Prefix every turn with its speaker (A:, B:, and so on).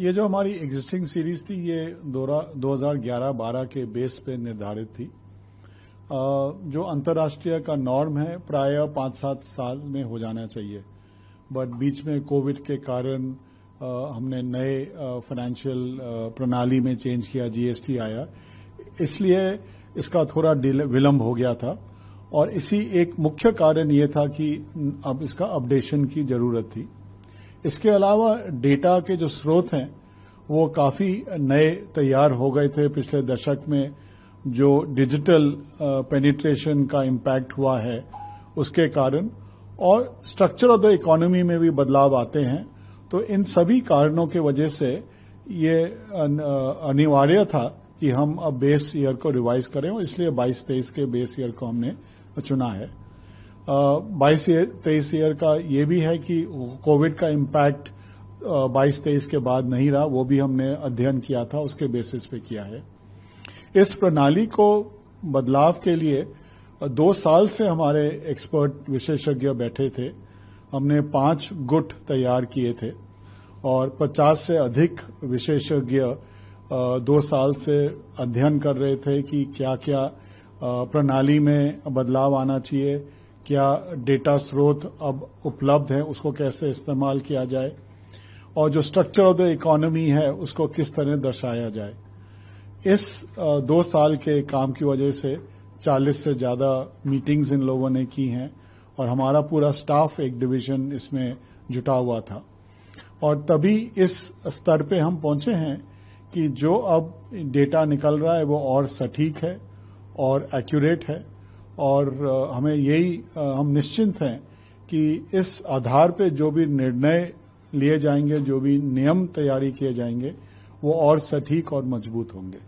A: ये जो हमारी एग्जिस्टिंग सीरीज थी ये 2011-12 के बेस पे निर्धारित थी। जो अंतर्राष्ट्रीय का नॉर्म है प्राय 5-7 साल में हो जाना चाहिए, बट बीच में कोविड के कारण हमने नए फाइनेंशियल प्रणाली में चेंज किया, जीएसटी आया, इसलिए इसका थोड़ा विलंब हो गया था। और इसी एक मुख्य कारण ये था कि अब इसका अपडेशन की जरूरत थी। इसके अलावा डेटा के जो स्रोत हैं वो काफी नए तैयार हो गए थे पिछले दशक में। जो डिजिटल पेनिट्रेशन का इम्पैक्ट हुआ है उसके कारण, और स्ट्रक्चर ऑफ द इकोनॉमी में भी बदलाव आते हैं, तो इन सभी कारणों के वजह से ये अनिवार्य था कि हम अब बेस ईयर को रिवाइज करें, और इसलिए 22-23 के बेस ईयर को हमने चुना है। 22-23 ईयर का ये भी है कि कोविड का इम्पैक्ट 22-23 के बाद नहीं रहा, वो भी हमने अध्ययन किया था, उसके बेसिस पे किया है। इस प्रणाली को बदलाव के लिए 2 साल से हमारे एक्सपर्ट विशेषज्ञ बैठे थे। हमने 5 गुट तैयार किए थे और 50 से अधिक विशेषज्ञ 2 साल से अध्ययन कर रहे थे कि क्या क्या प्रणाली में बदलाव आना चाहिए, क्या डेटा स्रोत अब उपलब्ध है उसको कैसे इस्तेमाल किया जाए, और जो स्ट्रक्चर ऑफ द इकोनॉमी है उसको किस तरह दर्शाया जाए। इस 2 साल के काम की वजह से 40 से ज्यादा मीटिंग्स इन लोगों ने की हैं, और हमारा पूरा स्टाफ एक डिवीजन इसमें जुटा हुआ था। और तभी इस स्तर पे हम पहुंचे हैं कि जो अब डेटा निकल रहा है वो और सटीक है और एक्यूरेट है, और हमें यही हम निश्चिंत हैं कि इस आधार पे जो भी निर्णय लिए जाएंगे, जो भी नियम तैयारी किए जाएंगे, वो और सटीक और मजबूत होंगे।